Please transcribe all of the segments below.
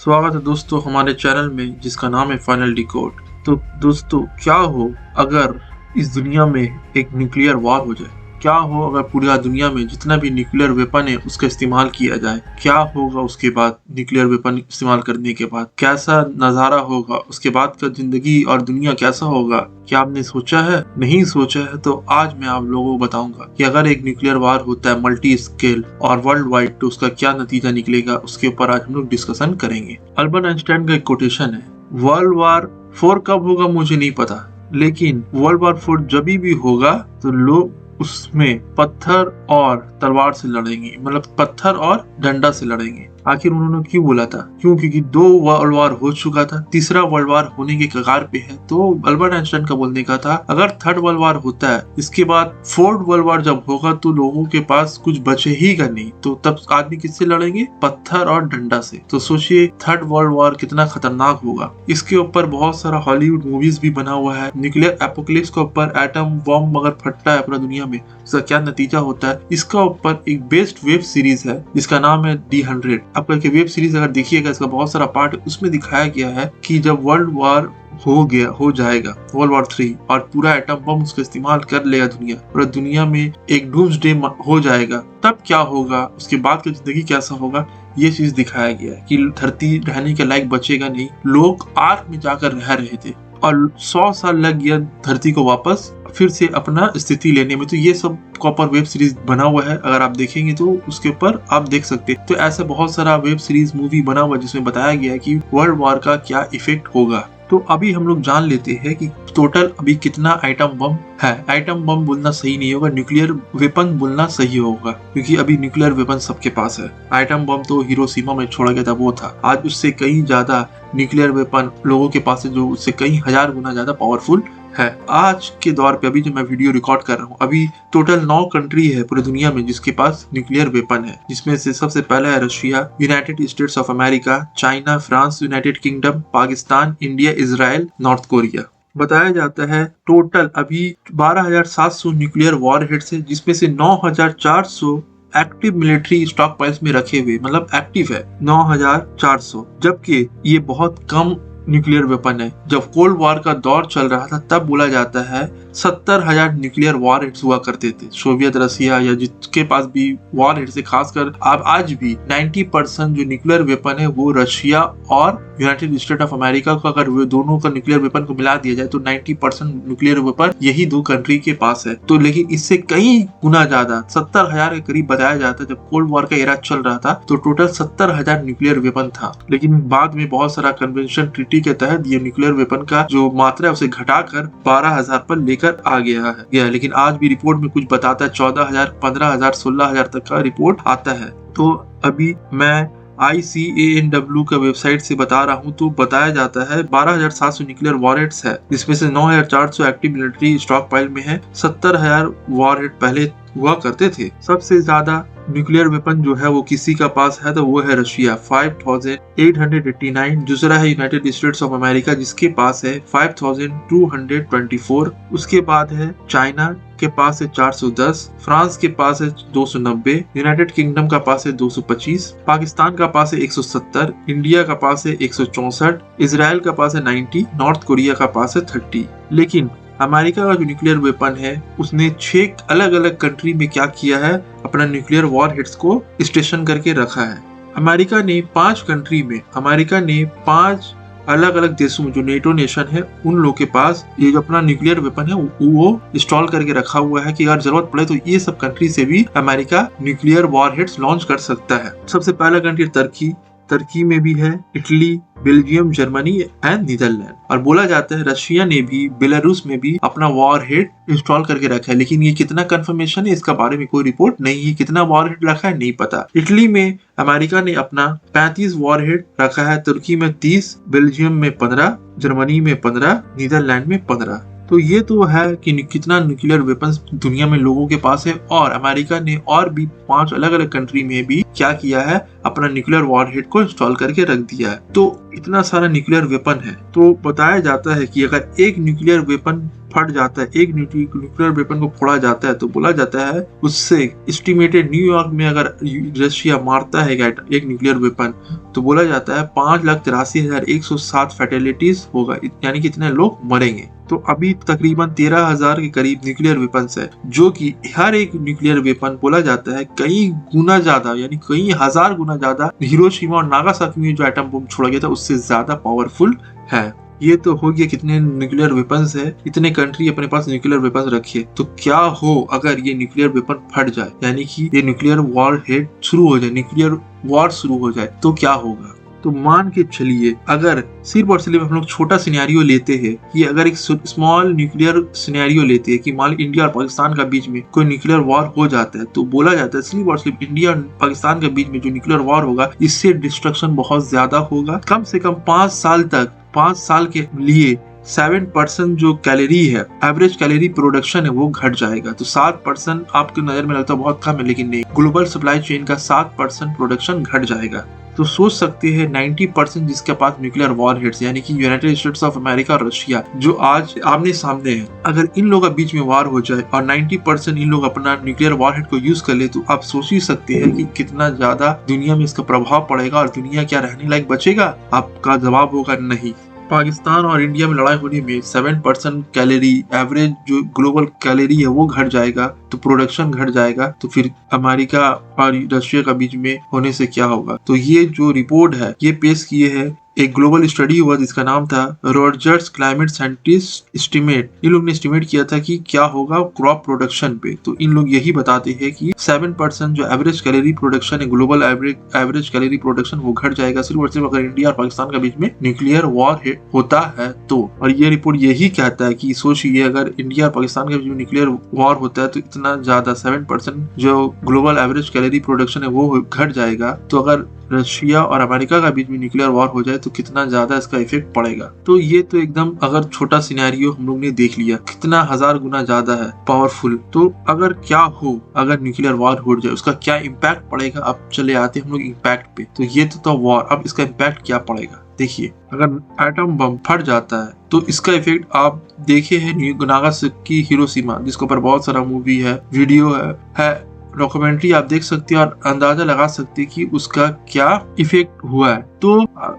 स्वागत है दोस्तों हमारे चैनल में जिसका नाम है फाइनल डिकोड। तो दोस्तों क्या हो अगर इस दुनिया में एक न्यूक्लियर वॉर हो जाए। क्या हो अगर पूरी दुनिया में जितना भी न्यूक्लियर वेपन है उसका इस्तेमाल किया जाए। क्या होगा उसके बाद, न्यूक्लियर वेपन इस्तेमाल करने के बाद कैसा नज़ारा होगा, उसके बाद का जिंदगी और दुनिया कैसा होगा। क्या आपने सोचा है? नहीं सोचा है तो आज मैं आप लोगों को बताऊंगा कि अगर एक न्यूक्लियर वार होता है मल्टी स्केल और वर्ल्ड वाइड तो उसका क्या नतीजा निकलेगा। उसके ऊपर आज हम लोग डिस्कशन करेंगे। अल्बर्ट आइंस्टाइन का एक कोटेशन है, वर्ल्ड वार 4 कब होगा मुझे नहीं पता, लेकिन वर्ल्ड वार 4 जब भी होगा तो लोग उसमें पत्थर और तलवार से लड़ेंगे, मतलब पत्थर और डंडा से लड़ेंगे। आखिर उन्होंने क्यों बोला था? क्योंकि 2 वर्ल्ड वार हो चुका था, तीसरा वर्ल्ड वार होने के कगार पे है। तो अल्बर्ट आइंस्टाइन का बोलने का था अगर 3rd वर्ल्ड वार होता है, इसके बाद 4th वर्ल्ड वार जब होगा तो लोगों के पास कुछ बचे ही का नहीं, तो तब आदमी किससे लड़ेंगे? पत्थर और डंडा से। तो सोचिए 3rd वर्ल्ड वार कितना खतरनाक होगा। इसके ऊपर बहुत सारा हॉलीवुड मूवीज भी बना हुआ है। न्यूक्लियर एपोकलिप्स के ऊपर, एटम बम अगर फटता है पूरा दुनिया में, इसका क्या नतीजा होता है, इसका ऊपर एक बेस्ट वेब सीरीज है जिसका नाम है D100। आप करके वेब सीरीज अगर देखिएगा, इसका बहुत सारा पार्ट उसमें दिखाया गया है कि जब वर्ल्ड वार हो जाएगा, वर्ल्ड वार 3, और पूरा एटम बम उसका इस्तेमाल कर लेगा दुनिया, पूरा दुनिया में एक डूम्सडे हो जाएगा, तब क्या होगा, उसके बाद की जिंदगी कैसा होगा, ये चीज दिखाया गया है कि धरती रहने के लायक बचेगा नहीं। लोग आर्क में जाकर रह रहे थे और 100 साल लग गया धरती को वापस फिर से अपना स्थिति लेने में। तो ये सब कॉपर वेब सीरीज बना हुआ है, अगर आप देखेंगे तो उसके ऊपर आप देख सकते हैं। तो ऐसा बहुत सारा वेब सीरीज मूवी बना हुआ है जिसमें बताया गया है कि वर्ल्ड वार का क्या इफेक्ट होगा। तो अभी हम लोग जान लेते हैं कि टोटल अभी कितना आइटम बम है। आइटम बम बोलना सही नहीं होगा, न्यूक्लियर वेपन बोलना सही होगा, क्योंकि अभी न्यूक्लियर वेपन सबके पास है। आइटम बम तो हिरोशिमा में छोड़ा गया था, वो था। आज उससे कहीं ज्यादा न्यूक्लियर वेपन लोगों के पास है, जो उससे कहीं 1000 गुना ज्यादा पावरफुल है। आज के दौर पे, अभी जो मैं वीडियो रिकॉर्ड कर रहा हूँ, अभी टोटल 9 कंट्री है पूरी दुनिया में जिसके पास न्यूक्लियर वेपन है, जिसमें से सबसे पहला है Russia, United states of America, China, France, United kingdom, Pakistan, India, Israel, north Korea. बताया जाता है टोटल अभी 12,700 न्यूक्लियर वॉरहेड्स है, जिसमें से 9,400 एक्टिव मिलिट्री स्टॉक पाइल्स में रखे हुए, मतलब एक्टिव है 9,400, जबकि ये बहुत कम न्यूक्लियर वेपन है। जब कोल्ड वॉर का दौर चल रहा था तब बोला जाता है 70,000 न्यूक्लियर वॉरहेड्स हुआ करते थे। सोवियत रशिया या जिसके पास भी वॉरहेड्स है, खासकर अब आज भी 90% जो न्यूक्लियर वेपन है वो रशिया और यूनाइटेड स्टेट ऑफ अमेरिका का, अगर वे दोनों का न्यूक्लियर वेपन को मिला दिया जाए तो 90% न्यूक्लियर वेपन यही 2 कंट्री के पास है। तो लेकिन इससे कई गुना ज्यादा 70,000 के करीब बताया जाता है। जब कोल्ड वॉर का एरा चल रहा था तो टोटल 70,000 न्यूक्लियर वेपन था, लेकिन बाद में बहुत सारा कन्वेंशन ट्रीटी के तहत ये न्यूक्लियर वेपन का जो मात्रा है उसे घटाकर 12,000 पर लेकर आ गया है। लेकिन आज भी रिपोर्ट में कुछ बताता है 14,000, 15,000, 16,000 तक का रिपोर्ट आता है। तो अभी मैं ICANW का वेबसाइट से बता रहा हूँ, तो बताया जाता है 12,700 न्यूक्लियर वॉरहेड्स है, जिसमें से 9,400 एक्टिव मिलिट्री स्टॉक पाइल में है। 70,000 वॉरहेड पहले हुआ करते थे। सबसे ज्यादा न्यूक्लियर वेपन जो है वो किसी का पास है तो वो है रशिया, 5,889। दूसरा है यूनाइटेड स्टेट्स ऑफ अमेरिका जिसके पास है 5,224। उसके बाद है चाइना के पास है 410, फ्रांस के पास है 290, यूनाइटेड किंगडम का पास है 225, पाकिस्तान का पास है 170, इंडिया का पास है 164, इजराइल का पास है 90, नॉर्थ कोरिया का पास है 30। लेकिन अमेरिका का जो न्यूक्लियर वेपन है उसने 6 अलग अलग कंट्री में क्या किया है, अपना न्यूक्लियर वॉरहेड्स को स्टेशन करके रखा है। अमेरिका ने 5 कंट्री में, अमेरिका ने 5 अलग अलग देशों में जो नेटो नेशन है उन लोगों के पास ये जो अपना न्यूक्लियर वेपन है वो इंस्टॉल करके रखा हुआ है कि अगर जरूरत पड़े तो ये सब कंट्री से भी अमेरिका न्यूक्लियर वॉरहेड्स लॉन्च कर सकता है। सबसे पहला कंट्री तुर्की में भी है, Italy, Belgium, Germany and Netherland. और बोला जाता है रशिया ने भी बेलारूस में भी अपना वॉरहेड इंस्टॉल करके रखा है, लेकिन ये कितना कंफर्मेशन है इसका बारे में कोई रिपोर्ट नहीं है। कितना वॉरहेड रखा है नहीं पता। इटली में अमेरिका ने अपना 35 वॉरहेड रखा है, तुर्की में 30, बेल्जियम में 15, जर्मनी में 15, नीदरलैंड में 15। तो ये तो है कि कितना न्यूक्लियर वेपन्स दुनिया में लोगों के पास है। और अमेरिका ने और भी 5 अलग अलग कंट्री में भी क्या किया है, अपना न्यूक्लियर वॉरहेड को इंस्टॉल करके रख दिया है। तो इतना सारा न्यूक्लियर वेपन है। तो बताया जाता है कि अगर एक न्यूक्लियर वेपन फट जाता है, एक न्यूक्लियर वेपन को फोड़ा जाता है, तो बोला जाता है उससे एस्टिमेटेड न्यूयॉर्क में अगर रशिया मारता है एक न्यूक्लियर वेपन तो बोला जाता है 5,83,107 फैटेलिटीज होगा, यानी कि इतने लोग मरेंगे। तो अभी तकरीबन 13,000 के करीब न्यूक्लियर वेपन्स है, जो कि हर एक न्यूक्लियर वेपन बोला जाता है कई गुना ज्यादा, यानी कई हजार गुना ज्यादा हिरोशिमा और नागासाकी में जो एटम बम छोड़ा गया था उससे ज्यादा पावरफुल है। ये तो हो गया कितने न्यूक्लियर वेपन्स है, इतने कंट्री अपने पास न्यूक्लियर वेपन्स रखिए। तो क्या हो अगर ये न्यूक्लियर वेपन फट जाए, यानी कि ये न्यूक्लियर वॉर हेड शुरू हो जाए, न्यूक्लियर वॉर शुरू हो जाए, तो क्या होगा? तो मान के चलिए अगर सिर्फ और सिर्फ हम लोग छोटा सिनेरियो लेते हैं कि अगर एक स्मॉल न्यूक्लियर सिनेरियो लेते हैं कि मान इंडिया और पाकिस्तान का बीच में कोई न्यूक्लियर वॉर हो जाता है, तो बोला जाता है सिर्फ और सिर्फ इंडिया और पाकिस्तान के बीच में जो न्यूक्लियर वॉर होगा इससे डिस्ट्रक्शन बहुत ज्यादा होगा। कम से कम 5 साल के लिए 7% जो कैलोरी है, एवरेज कैलोरी प्रोडक्शन है, वो घट जाएगा। तो 7% आपके नजर में लगता है बहुत कम है, लेकिन नहीं, ग्लोबल सप्लाई चेन का 7% प्रोडक्शन घट जाएगा। तो सोच सकते हैं 90% जिसके पास न्यूक्लियर वॉर हेड्स यानी कि यूनाइटेड स्टेट्स ऑफ अमेरिका और रशिया जो आज आमने सामने है, अगर इन लोगों के बीच में वॉर हो जाए और 90% इन लोग अपना न्यूक्लियर वॉर हेड को यूज कर ले, तो आप सोच ही सकते हैं कि कितना ज्यादा दुनिया में इसका प्रभाव पड़ेगा और दुनिया क्या रहने लायक बचेगा? आपका जवाब होगा नहीं। पाकिस्तान और इंडिया में लड़ाई होने में 7% कैलोरी एवरेज जो ग्लोबल कैलोरी है वो घट जाएगा, तो प्रोडक्शन घट जाएगा, तो फिर अमेरिका और रशिया का बीच में होने से क्या होगा? तो ये जो रिपोर्ट है ये पेश किए है एक ग्लोबल स्टडी हुआ जिसका नाम था रॉजर्स क्लाइमेट साइंटिस्ट एस्टिमेट। इन लोग ने एस्टिमेट किया था कि क्या होगा क्रॉप प्रोडक्शन पे। तो इन लोग यही बताते हैं कि 7% जो एवरेज कैलोरी प्रोडक्शन है, ग्लोबल एवरेज कैलोरी प्रोडक्शन वो घट जाएगा सिर्फ और सिर्फ अगर इंडिया और पाकिस्तान के बीच में न्यूक्लियर वॉर होता है तो। और ये रिपोर्ट यही कहता है कि सोचिए अगर इंडिया और पाकिस्तान के बीच में न्यूक्लियर वॉर होता है तो इतना ज्यादा 7% जो ग्लोबल एवरेज कैलोरी प्रोडक्शन है वो घट जाएगा। तो अगर रशिया और अमेरिका का बीच में न्यूक्लियर वॉर हो जाए तो कितना ज्यादा इसका इफेक्ट पड़ेगा। तो ये तो एकदम अगर छोटा सिनेरियो हम लोग ने देख लिया, कितना हजार गुना ज्यादा है पावरफुल। तो अगर क्या हो अगर न्यूक्लियर वॉर हो जाए उसका क्या इम्पैक्ट पड़ेगा। अब चले आते हम लोग इम्पैक्ट पे। तो ये तो वॉर, अब इसका इम्पैक्ट क्या पड़ेगा देखिए। अगर एटम बम फट जाता है तो इसका इफेक्ट आप देखे है नागासाकी हिरोशिमा, जिसके ऊपर बहुत सारा मूवी है, वीडियो है डॉक्यूमेंट्री आप देख सकते हैं और अंदाजा लगा सकते हैं कि उसका क्या इफेक्ट हुआ है। तो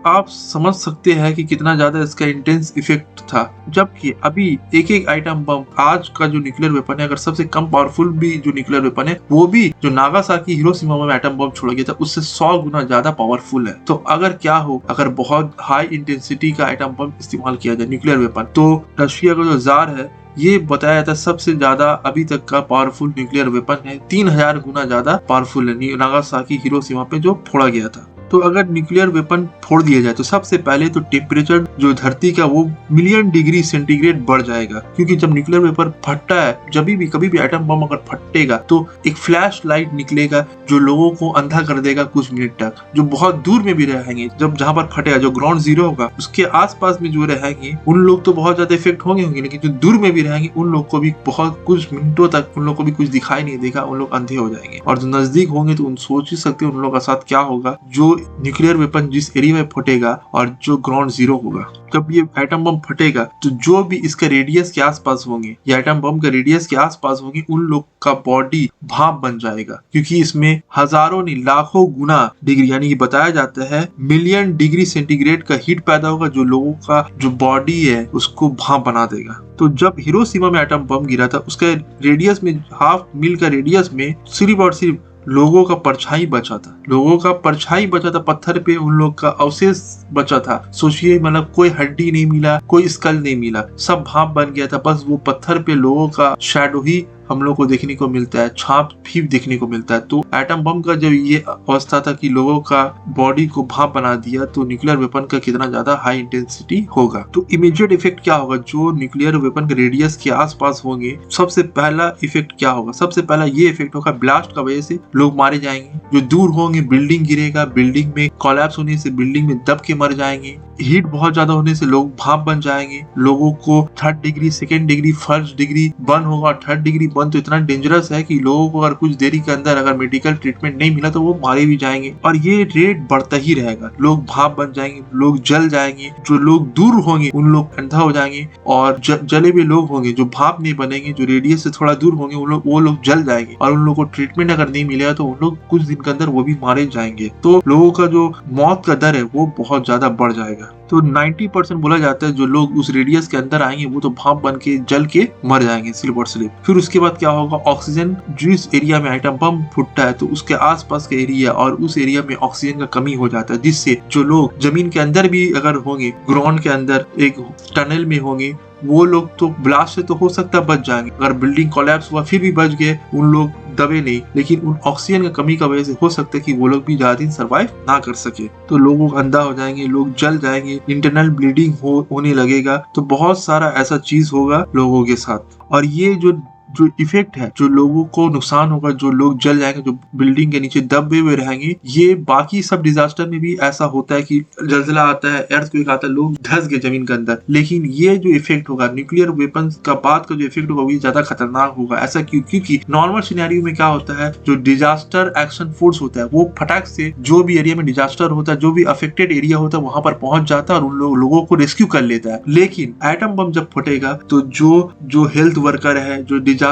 आप समझ सकते हैं कि कितना ज्यादा इसका इंटेंस इफेक्ट था। जबकि अभी एक एक आइटम बम आज का जो न्यूक्लियर वेपन है, अगर सबसे कम पावरफुल भी जो न्यूक्लियर वेपन है वो भी जो नागासाकी हिरोशिमा में एटम बम छोड़ा गया था उससे 100 गुना ज्यादा पावरफुल है। तो अगर क्या हो अगर बहुत हाई इंटेंसिटी का आइटम बम इस्तेमाल किया जाए न्यूक्लियर वेपन, तो रशिया का जो जार है ये बताया जाता है सबसे ज्यादा अभी तक का पावरफुल न्यूक्लियर वेपन है, 3000 गुना ज्यादा पावरफुल है नागासाकी हिरोशिमा पे जो फोड़ा गया था। तो अगर न्यूक्लियर वेपन फोड़ दिया जाए तो सबसे पहले तो टेम्परेचर जो धरती का वो मिलियन डिग्री सेंटीग्रेड बढ़ जाएगा, क्योंकि जब न्यूक्लियर वेपन फटता है, जब भी कभी भी एटम बम अगर फटेगा तो एक फ्लैश लाइट निकलेगा जो लोगों को अंधा कर देगा कुछ मिनट तक। जो बहुत दूर में भी रहेंगे, जब जहाँ पर फटेगा जो ग्राउंड जीरो होगा उसके आसपास में जो रहेंगे उन लोग तो बहुत ज्यादा इफेक्ट होंगे, लेकिन जो दूर में भी रहेंगे उन लोग को भी बहुत कुछ मिनटों तक उन लोग को भी कुछ दिखाई नहीं देगा, उन लोग अंधे हो जाएंगे। और जो नजदीक होंगे तो उन सोच ही सकते हैं उन लोगों का साथ क्या होगा जो न्यूक्लियर वेपन जिस एरिया में फटेगा और जो ग्राउंड जीरो होगा। जब ये एटम बम फटेगा तो जो भी इसके रेडियस के आसपास होंगे या एटम बम के रेडियस के आसपास होंगे उन लोग का बॉडी भाप बन जाएगा, क्योंकि इसमें हजारों नहीं लाखों गुना डिग्री यानी कि बताया जाता है मिलियन डिग्री सेंटीग्रेड का हीट पैदा होगा जो लोगों का जो बॉडी है उसको भाप बना देगा। तो जब हिरोशिमा में एटम बम गिरा था उसके रेडियस में हाफ मील का रेडियस में सिर्फ और सिर्फ लोगों का परछाई बचा था, लोगों का परछाई बचा था पत्थर पे, उन लोग का अवशेष बचा था। सोचिए मतलब कोई हड्डी नहीं मिला, कोई स्कल नहीं मिला, सब भाप बन गया था। बस वो पत्थर पे लोगों का शैडो ही हम लोग को देखने को मिलता है, छाप भी देखने को मिलता है। तो एटम बम का जब ये अवस्था था कि लोगों का बॉडी को भाप बना दिया, तो न्यूक्लियर वेपन का कितना ज्यादा हाई इंटेंसिटी होगा। तो इमीडिएट इफेक्ट क्या होगा जो न्यूक्लियर वेपन के रेडियस के आसपास होंगे। सबसे पहला इफेक्ट क्या होगा, सबसे पहला ये इफेक्ट होगा ब्लास्ट का वजह से लोग मारे जाएंगे। जो दूर होंगे बिल्डिंग गिरेगा, बिल्डिंग में कोलैप्स होने से बिल्डिंग में दब के मर जाएंगे। हीट बहुत ज्यादा होने से लोग भाप बन जाएंगे, लोगों को 3rd degree 2nd degree 1st degree burn होगा, 3rd डिग्री बम तो इतना डेंजरस है कि लोगों को अगर कुछ देरी के अंदर अगर मेडिकल ट्रीटमेंट नहीं मिला तो वो मारे भी जाएंगे और ये रेट बढ़ता ही रहेगा। लोग भाप बन जाएंगे, लोग जल जाएंगे, जो लोग दूर होंगे उन लोग अंधा हो जाएंगे और जले हुए लोग होंगे जो भाप नहीं बनेंगे, जो रेडियस से थोड़ा दूर होंगे वो लोग जल जाएंगे और उन लोगों को ट्रीटमेंट अगर नहीं मिलेगा तो उन लोग कुछ दिन के अंदर वो भी मारे जाएंगे। तो लोगों का जो मौत का दर है वो बहुत ज्यादा बढ़ जाएगा। तो 90% बोला जाता है जो लोग उस रेडियस के अंदर आएंगे वो तो भाप बन के जल के मर जाएंगे स्लिप और स्लिप। फिर उसके बाद क्या होगा, ऑक्सीजन जिस एरिया में एटम बम फूटता है तो उसके आसपास का एरिया और उस एरिया में ऑक्सीजन का कमी हो जाता है, जिससे जो लोग जमीन के अंदर भी अगर होंगे, ग्राउंड के अंदर एक टनल में होंगे, वो लोग तो ब्लास्ट से तो हो सकता है बच जाएंगे। अगर बिल्डिंग कोलैप्स हुआ फिर भी बच गए, उन लोग दबे नहीं, लेकिन उन ऑक्सीजन की कमी का वजह से हो सकता है कि वो लोग भी ज्यादा दिन सर्वाइव ना कर सके। तो लोगों अंधा हो जाएंगे, लोग जल जाएंगे, इंटरनल ब्लीडिंग होने लगेगा। तो बहुत सारा ऐसा चीज होगा लोगों के साथ। और ये जो इफेक्ट है, जो लोगों को नुकसान होगा, जो लोग जल जाएंगे, जो बिल्डिंग के नीचे दबे हुए रहेंगे, ये बाकी सब डिजास्टर में भी ऐसा होता है कि जलजला आता है, अर्थक्वेक आता है, लोग धंस गए जमीन के अंदर। लेकिन ये जो इफेक्ट होगा न्यूक्लियर वेपन्स का बाद का जो इफेक्ट होगा वो ज्यादा खतरनाक होगा। ऐसा क्यों? क्योंकि नॉर्मल सिनेरियो में क्या होता है, जो डिजास्टर एक्शन फोर्स होता है वो फटाक से जो भी एरिया में डिजास्टर होता है, जो भी अफेक्टेड एरिया होता है वहां पर पहुंच जाता है और उन लोगों को रेस्क्यू कर लेता है। लेकिन एटम बम जब फटेगा तो जो हेल्थ वर्कर है, जो डिजास्टर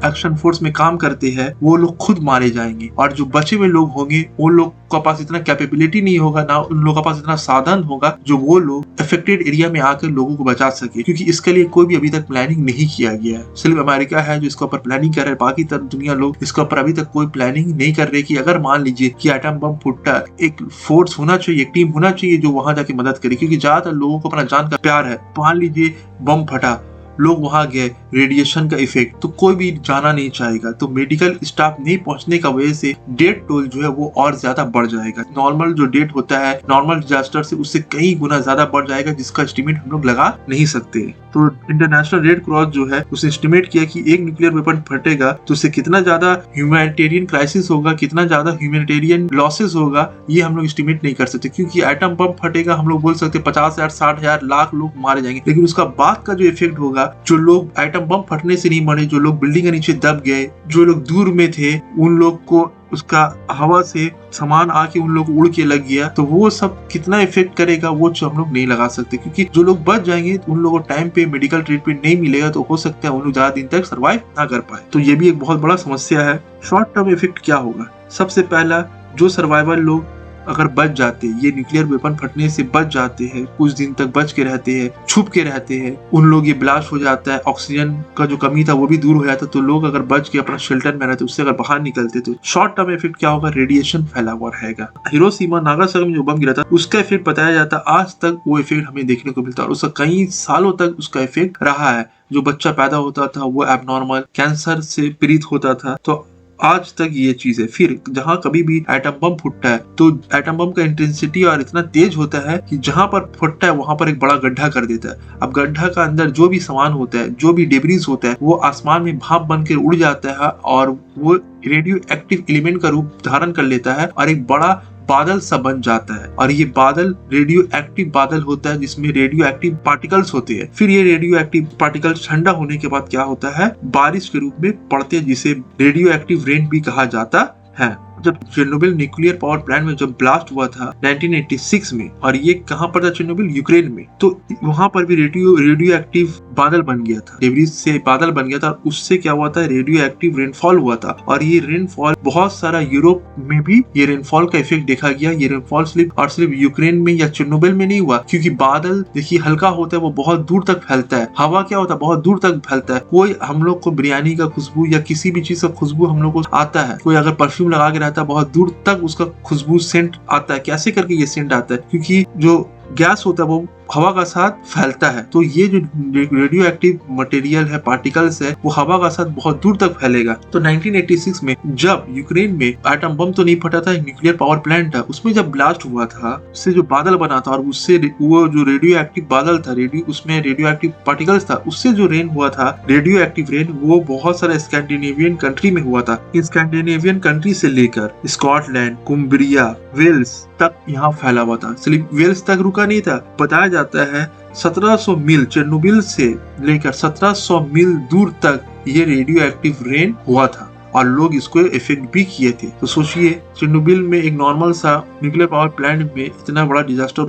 एक्शन फोर्स में काम करते हैं, वो लोग खुद मारे जाएंगे और जो बचे हुए लोग होंगे उन लोग के पास इतना कैपेबिलिटी नहीं होगा, ना उन लोगों के पास इतना साधन होगा जो वो लोग अफेक्टेड एरिया में आकर लोगों को बचा सके। क्योंकि इसके लिए कोई भी अभी तक प्लानिंग नहीं किया गया है। सिर्फ अमेरिका है जो इसके ऊपर प्लानिंग कर रहा है, बाकी दुनिया लोग इसके ऊपर अभी तक कोई प्लानिंग नहीं कर रहे कि अगर मान लीजिए कि एटम बम फूटता, एक फोर्स होना चाहिए, एक टीम होना चाहिए जो वहां जाके मदद करे। क्योंकि ज्यादातर लोगों को अपना जान का प्यार है। मान लीजिए बम फटा, लोग वहां गए, रेडिएशन का इफेक्ट, तो कोई भी जाना नहीं चाहेगा। तो मेडिकल स्टाफ नहीं पहुंचने का वजह से डेथ टोल जो है वो और ज्यादा बढ़ जाएगा। नॉर्मल जो डेथ होता है नॉर्मल डिजास्टर से उससे कई गुना ज्यादा बढ़ जाएगा, जिसका एस्टिमेट हम लोग लगा नहीं सकते। तो इंटरनेशनल रेड क्रॉस जो है उसने एस्टिमेट किया कि एक न्यूक्लियर वेपन फटेगा तो उससे कितना ज्यादा ह्यूमैनिटेरियन क्राइसिस होगा, कितना ज्यादा ह्यूमैनिटेरियन लॉसेस होगा, ये हम लोग एस्टिमेट नहीं कर सकते। क्योंकि एटम बम फटेगा हम लोग बोल सकते 50,000, 60,000, लाख लोग मारे जाएंगे, लेकिन उसका बाद का जो इफेक्ट होगा, जो लोग एटम बम फटने से नहीं मरे, जो लोग बिल्डिंग के नीचे दब गए, जो लोग दूर में थे, उन लोग को उसका हवा से सामान आके उन लोग को उड़ के लग गया, तो वो सब कितना इफेक्ट करेगा वो हम लोग नहीं लगा सकते। क्योंकि जो लोग बच जाएंगे तो उन लोगों को टाइम पे मेडिकल ट्रीटमेंट नहीं मिलेगा, तो हो सकता है उन लोग ज्यादा दिन तक सर्वाइव ना कर पाए। तो ये भी एक बहुत बड़ा समस्या है। शॉर्ट टर्म इफेक्ट क्या होगा? सबसे पहला, जो सर्वाइवल लोग अगर बच जाते, ये न्यूक्लियर वेपन फटने से बच जाते हैं, कुछ दिन तक बच के रहते हैं, छुप के रहते हैं, उन लोग ये ब्लास्ट हो जाता है, ऑक्सीजन का जो कमी था वो भी दूर हो जाता, तो लोग अगर बच के अपना शेल्टर में रहते, उससे अगर बाहर निकलते, तो शॉर्ट टर्म इफेक्ट क्या होगा? रेडिएशन फैला हुआ रहेगा। हिरोशिमा नागासाकी में जो बम गिरा था उसका इफेक्ट बताया जाता, आज तक वो इफेक्ट हमें देखने को मिलता है और उसका कई सालों तक उसका इफेक्ट रहा है। जो बच्चा पैदा होता था वो एबनॉर्मल कैंसर से पीड़ित होता था, तो आज तक ये चीज है। फिर जहां कभी भी एटम बम फूटता है तो एटम बम का इंटेंसिटी और इतना तेज होता है कि जहां पर फूटता है वहां पर एक बड़ा गड्ढा कर देता है। अब गड्ढा का अंदर जो भी सामान होता है, जो भी डेब्रिस होता है, वो आसमान में भाप बनकर उड़ जाता है और वो रेडियो एक्टिव एलिमेंट का रूप धारण कर लेता है और एक बड़ा बादल सा बन जाता है। और ये बादल रेडियो एक्टिव बादल होता है जिसमें रेडियो एक्टिव पार्टिकल्स होते हैं। फिर ये रेडियो एक्टिव पार्टिकल्स ठंडा होने के बाद क्या होता है? बारिश के रूप में पड़ते हैं, जिसे रेडियो एक्टिव रेन भी कहा जाता है। जब चेर्नोबिल न्यूक्लियर पावर प्लांट में जब ब्लास्ट हुआ था 1986 में, और ये कहाँ पर था? चेर्नोबिल, यूक्रेन में, तो वहां पर भी रेडियो एक्टिव बादल बन गया था, डेब्रिस से बादल बन गया था। उससे क्या हुआ था? रेडियो एक्टिव रेनफॉल हुआ था और ये रेनफॉल बहुत सारा यूरोप में भी ये रेनफॉल का इफेक्ट देखा गया। ये रेनफॉल सिर्फ यूक्रेन में या चेर्नोबिल में नहीं हुआ, क्योंकि बादल देखिए हल्का होता है, वो बहुत दूर तक फैलता है। हवा क्या होता है? बहुत दूर तक फैलता है। कोई हम लोग को बिरयानी का खुशबू या किसी भी चीज का खुशबू हम लोग को आता है, कोई अगर परफ्यूम लगा के रहता है, बहुत दूर तक उसका खुशबू सेंट आता है। कैसे करके ये सेंट आता है? क्योंकि जो गैस होता है वो हवा का साथ फैलता है। तो ये जो रेडियो एक्टिव मटेरियल है, पार्टिकल्स है, वो हवा का साथ बहुत दूर तक फैलेगा। तो 1986 में जब यूक्रेन में एटम बम तो नहीं फटा था, न्यूक्लियर पावर प्लांट था, उसमें जब ब्लास्ट हुआ था, उससे जो बादल बना था और उससे वो जो रेडियो एक्टिव बादल था, उसमें रेडियो एक्टिव पार्टिकल्स था, उससे जो रेन हुआ था, रेडियो एक्टिव रेन, वो बहुत सारे स्कैंडिनेवियन कंट्री में हुआ था। इन स्कैंडिनेवियन कंट्री से लेकर स्कॉटलैंड, कुम्ब्रिया, वेल्स तक यहाँ फैला हुआ था। सिर्फ वेल्स तक रुका नहीं था। बताया जाता है 1700 मील चेरनोबिल से लेकर 1700 मील दूर तक ये रेडियो एक्टिव रेन हुआ था और लोग इसको इफेक्ट भी किए थे। तो सोचिए चेरनोबिल में एक नॉर्मल सा न्यूक्लियर पावर प्लांट में इतना बड़ा डिजास्टर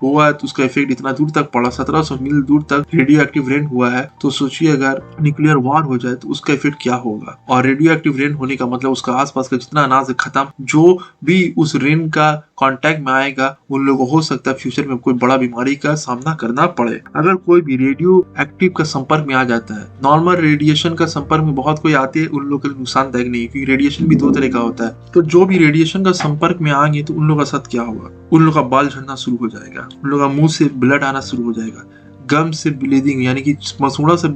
हुआ है तो उसका इफेक्ट इतना दूर तक पड़ा, 1700 मील दूर तक रेडियो एक्टिव रेन हुआ है। तो सोचिए अगर न्यूक्लियर वॉर हो जाए तो उसका इफेक्ट क्या होगा। और रेडियो एक्टिव रेन होने का मतलब उसका आसपास का जितना अनाज है खत्म, जो भी उस रेन का कांटेक्ट में आएगा उन लोगों को हो सकता है फ्यूचर में कोई बड़ा बीमारी का सामना करना पड़े। अगर कोई भी रेडियो एक्टिव का संपर्क में आ जाता है, नॉर्मल रेडिएशन का संपर्क में बहुत कोई आते हैं, उन लोगों के लिए नुकसानदायक नहीं है क्योंकि रेडिएशन भी दो तरह का होता है। तो जो भी रेडिएशन का संपर्क में आएंगे तो उन लोगों का साथ क्या होगा, उन लोगों का बाल झड़ना शुरू हो जाएगा, उन लोगों का मुंह से ब्लड आना शुरू हो जाएगा, गम से ब्लीडिंग यानी कि मसूड़ा से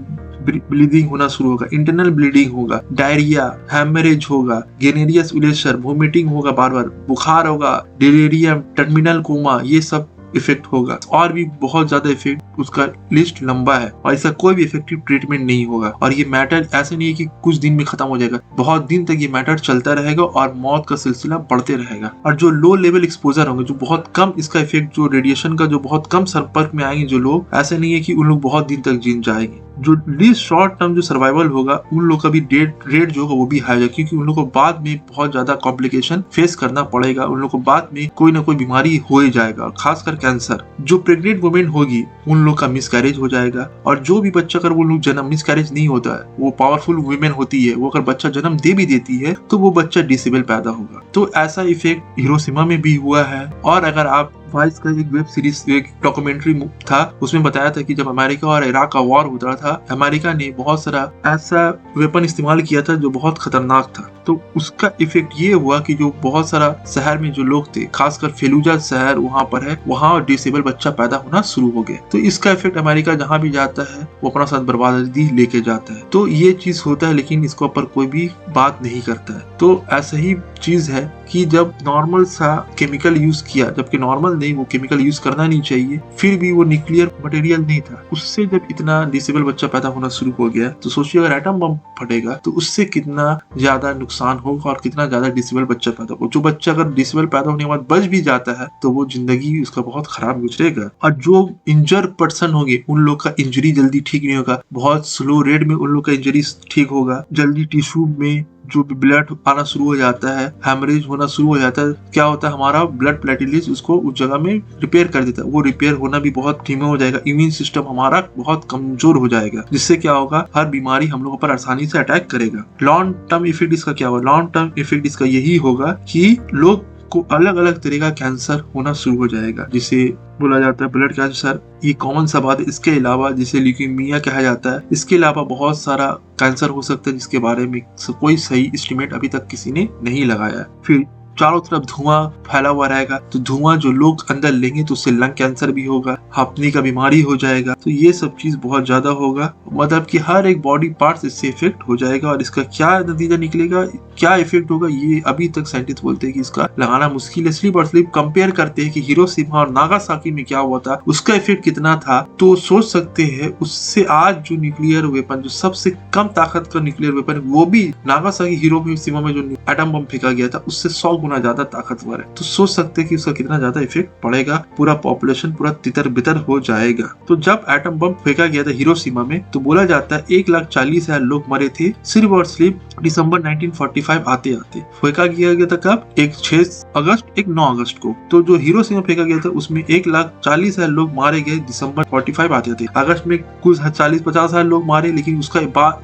ब्लीडिंग होना शुरू होगा, इंटरनल ब्लीडिंग होगा, डायरिया, हैमरेज होगा, गेनेरियस उलेसर, वोमिटिंग होगा, बार बार बुखार होगा, डिलीरियम, टर्मिनल कोमा, ये सब इफेक्ट होगा। और भी बहुत ज्यादा इफेक्ट, उसका लिस्ट लंबा है और इसका कोई भी इफेक्टिव ट्रीटमेंट नहीं होगा। और ये मैटर ऐसे नहीं है कि कुछ दिन में खत्म हो जाएगा, बहुत दिन तक ये मैटर चलता रहेगा और मौत का सिलसिला बढ़ते रहेगा। और जो लो लेवल एक्सपोजर होंगे, जो बहुत कम इसका इफेक्ट, जो रेडिएशन का जो बहुत कम संपर्क में आएंगे जो लोग, ऐसे नहीं है कि उन लोग बहुत दिन तक जी जाएंगे। जो लीस्ट शॉर्ट टर्म जो सर्वाइवल होगा उन लोग का भी डेथ रेट जो होगा वो भी हाई होगा क्योंकि उन लोग को बाद में बहुत ज्यादा कॉम्प्लिकेशन फेस करना पड़ेगा, उन लोग को बाद में कोई ना कोई बीमारी हो ही जाएगा, खासकर कैंसर। जो प्रेग्नेंट वुमेन होगी उन लोग का मिसकैरेज हो जाएगा। और जो भी बच्चा अगर वो लोग जन्म मिसकैरेज नहीं होता है, वो पावरफुल वुमेन होती है, वो अगर बच्चा जन्म दे भी देती है तो वो बच्चा डिसेबल पैदा होगा। तो ऐसा इफेक्ट हिरोशिमा में भी हुआ है। और अगर आप वाइस का एक वेब सीरीज, एक डॉक्यूमेंट्री था, उसमें बताया था कि जब अमेरिका और इराक का वॉर होता था, अमेरिका ने बहुत सारा ऐसा वेपन इस्तेमाल किया था जो बहुत खतरनाक था। तो उसका इफेक्ट ये हुआ कि जो बहुत सारा शहर में जो लोग थे, खासकर फेलुजा शहर वहां पर है, वहां डिसेबल बच्चा पैदा होना शुरू हो गया। तो इसका इफेक्ट अमेरिका जहां भी जाता है वो अपना साथ बर्बादी लेके जाता है। तो ये चीज होता है लेकिन इसके ऊपर कोई भी बात नहीं करता है। तो ऐसा ही चीज है कि जब नॉर्मल सा केमिकल यूज किया, जबकि नॉर्मल नहीं, वो केमिकल यूज करना नहीं चाहिए, फिर भी वो न्यूक्लियर मटेरियल नहीं था, उससे जब इतना डिसेबल बच्चा पैदा होना शुरू हो गया तो सोचिए अगर एटम बम फटेगा तो उससे कितना ज्यादा नुकसान होगा और कितना ज्यादा डिसेबल बच्चा पैदा होगा। जो बच्चा अगर डिसेबल पैदा होने के बाद बच भी जाता है तो वो जिंदगी उसका बहुत खराब गुजरेगा। और जो इंजर पर्सन होंगे उन लोग का इंजरी जल्दी ठीक नहीं होगा, बहुत स्लो रेट में उन लोग का इंजरी ठीक होगा, जल्दी टिश्यू में जो भी ब्लड आना शुरू हो जाता है, हैमरेज होना शुरू हो जाता है। क्या होता है, हमारा ब्लड प्लेटलेट्स उसको उस जगह में रिपेयर कर देता है, वो रिपेयर होना भी बहुत धीमा हो जाएगा, इम्यून सिस्टम हमारा बहुत कमजोर हो जाएगा, जिससे क्या होगा, हर बीमारी हम लोगों पर आसानी से अटैक करेगा। लॉन्ग टर्म इफेक्ट इसका क्या होगा, लॉन्ग टर्म इफेक्ट इसका यही होगा कि लोग को अलग अलग तरह का कैंसर होना शुरू हो जाएगा, जिसे बोला जाता है ब्लड कैंसर। ये कॉमन सा बात है। इसके अलावा जिसे ल्यूकीमिया कहा जाता है, इसके अलावा बहुत सारा कैंसर हो सकता है जिसके बारे में कोई सही एस्टिमेट अभी तक किसी ने नहीं लगाया है। फिर चारों तरफ धुआं फैला हुआ रहेगा, तो धुआं जो लोग अंदर लेंगे तो उससे लंग कैंसर भी होगा, हांफने का बीमारी हो जाएगा। तो ये सब चीज बहुत ज्यादा होगा, मतलब कि हर एक बॉडी पार्ट इससे इफेक्ट हो जाएगा। और इसका क्या नतीजा निकलेगा, क्या इफेक्ट होगा, ये अभी तक साइंटिस्ट बोलते हैं कि इसका लगाना मुश्किल है। स्लिप और स्लिप कंपेयर करते हैं कि हिरोशिमा और नागासाकी में क्या हुआ था, उसका इफेक्ट कितना था, तो सोच सकते हैं उससे आज जो न्यूक्लियर वेपन, जो सबसे कम ताकत का न्यूक्लियर वेपन, वो भी नागासाकी हिरोशिमा में जो एटम बम फेंका गया था उससे 100 गुना ज्यादा ताकतवर है। तो सोच सकते हैं कि उसका कितना ज्यादा इफेक्ट पड़ेगा, पूरा पॉपुलेशन पूरा तितर बितर हो जाएगा। तो जब एटम बम फेंका गया था हिरोशिमा में, तो बोला जाता है 1,40,000 लोग मरे थे सिर्फ और सिर्फ दिसंबर 1945 आते आते। फेंका गया था कब, एक 6 अगस्त, एक 9 अगस्त को। तो जो हिरोशिमा फेंका गया था उसमें 1,40,000 लोग मारे गए दिसंबर 45 आते थे। अगस्त में कुछ 40-50,000 लोग मारे, लेकिन उसका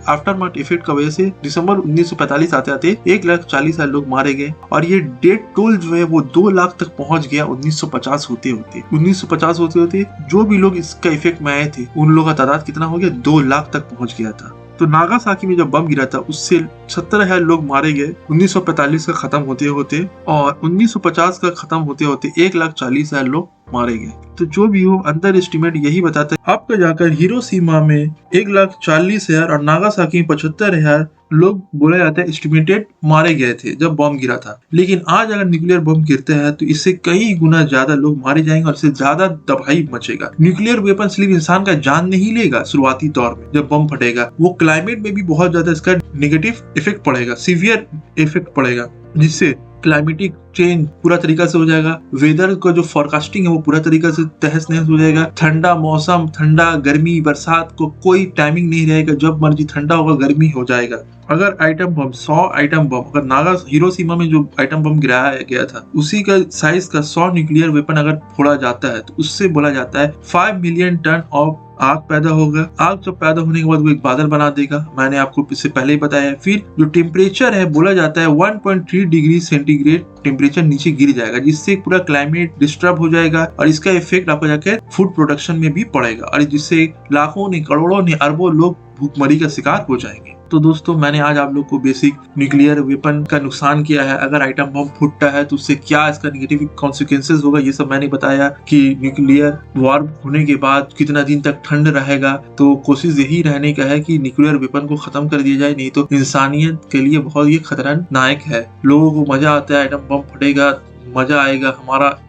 आफ्टर मार्ट इफेक्ट की वजह से दिसंबर 1945 आते आते 1,40,000 लोग मारे गए। और ये डेथ टोल जो है वो 2 लाख तक पहुंच गया 1950 होते होते। जो भी लोग इसका इफेक्ट में आए थे उन लोगों का तादाद कितना हो गया, 2 लाख तक पहुंच गया था। तो नागासाकी में जब बम गिरा था उससे 70,000 लोग मारे गए 1945 का खत्म होते होते, और 1950 का खत्म होते होते 1,40,000 लोग मारे गए। तो जो भी हो, अंदर एस्टिमेट यही बताता है। आपका जाकर हिरोशिमा में 1,40,000 और नागासाकी में 75,000 लोग बोला जाता है एस्टिमेटेड मारे गए थे जब बम गिरा था। लेकिन आज अगर न्यूक्लियर बम गिरता है तो इससे कई गुना ज्यादा लोग मारे जाएंगे और इससे ज्यादा तबाही मचेगा। न्यूक्लियर वेपन सिर्फ इंसान का जान नहीं लेगा शुरुआती दौर में जब बम फटेगा, वो क्लाइमेट में भी बहुत ज्यादा इसका नेगेटिव इफेक्ट पड़ेगा, सीवियर इफेक्ट पड़ेगा, जिससे क्लाइमेटिक चेंज पूरा तरीका से हो जाएगा, वेदर का जो फोरकास्टिंग है वो पूरा तरीका से तहस नहस हो जाएगा, ठंडा मौसम, ठंडा गर्मी बरसात को कोई टाइमिंग नहीं रहेगा, जब मर्जी ठंडा होगा गर्मी हो जाएगा। अगर आइटम बम 100 आइटम बम अगर नागा हिरोशिमा में जो आइटम बम गिराया गया था उसी का साइज का 100 न्यूक्लियर वेपन अगर फोड़ा जाता है तो उससे बोला जाता है 5 मिलियन टन ऑफ आग पैदा होगा। आग जब पैदा होने के बाद वो एक बादल बना देगा, मैंने आपको इससे पहले ही बताया। फिर जो टेम्परेचर है बोला जाता है 1.3 डिग्री सेंटीग्रेड टेम्परेचर नीचे गिर जाएगा, जिससे पूरा क्लाइमेट डिस्टर्ब हो जाएगा और इसका इफेक्ट आपको जाकर फूड प्रोडक्शन में भी पड़ेगा और जिससे लाखों ने करोड़ों ने अरबों लोग भूखमरी का शिकार हो जाएंगे। तो दोस्तों मैंने आज आप लोग को बेसिक न्यूक्लियर वेपन का नुकसान किया है, अगर आइटम बम फूटता है तो उससे क्या इसका नेगेटिव कॉन्सिक्वेंसेस होगा ये सब मैंने बताया, कि न्यूक्लियर वॉर होने के बाद कितना दिन तक ठंड रहेगा। तो कोशिश यही रहने का है कि न्यूक्लियर वेपन को खत्म कर दिया जाए, नहीं तो इंसानियत के लिए बहुत ही खतरनाक है। लोगों को मजा आता है, आइटम बम फटेगा मजा आएगा,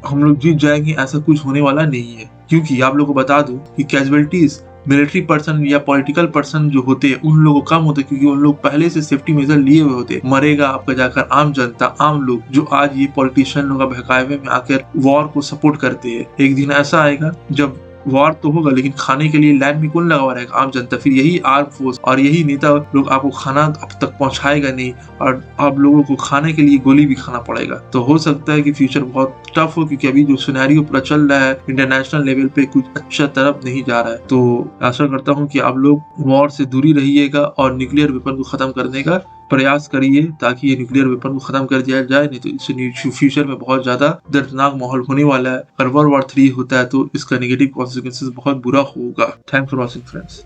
हम लोग जीत जाएंगे, ऐसा कुछ होने वाला नहीं है। क्योंकि आप लोगों को बता दूं कि कैजुअलिटीज मिलिट्री पर्सन या पॉलिटिकल पर्सन जो होते हैं उन लोगों को कम होते, क्योंकि उन लोग पहले से सेफ्टी मेजर लिए हुए होते। मरेगा आपका जाकर आम जनता, आम लोग, जो आज ये पॉलिटिशियन लोग बहकावे में आकर वॉर को सपोर्ट करते हैं। एक दिन ऐसा आएगा जब वॉर तो होगा लेकिन खाने के लिए लैंड में कौन लगा हुआ रहेगा? आम जनता। फिर यही आर्म फोर्स और यही नेता लोग आपको खाना अब तक पहुंचाएगा नहीं और आप लोगों को खाने के लिए गोली भी खाना पड़ेगा। तो हो सकता है कि फ्यूचर बहुत टफ हो, क्योंकि अभी जो सिनेरियो पूरा चल रहा है इंटरनेशनल लेवल पे कुछ अच्छा तरफ नहीं जा रहा है। तो आशा करता हूँ कि आप लोग वॉर से दूरी रहिएगा और न्यूक्लियर वेपन को खत्म करने का प्रयास करिए, ताकि ये न्यूक्लियर वेपन को खत्म कर दिया जाए, नहीं तो इससे फ्यूचर में बहुत ज्यादा दर्दनाक माहौल होने वाला है। अगर वर्ल्ड वॉर 3 होता है तो इसका नेगेटिव कॉन्सिक्वेंसेस बहुत बुरा होगा। Thanks for watching friends.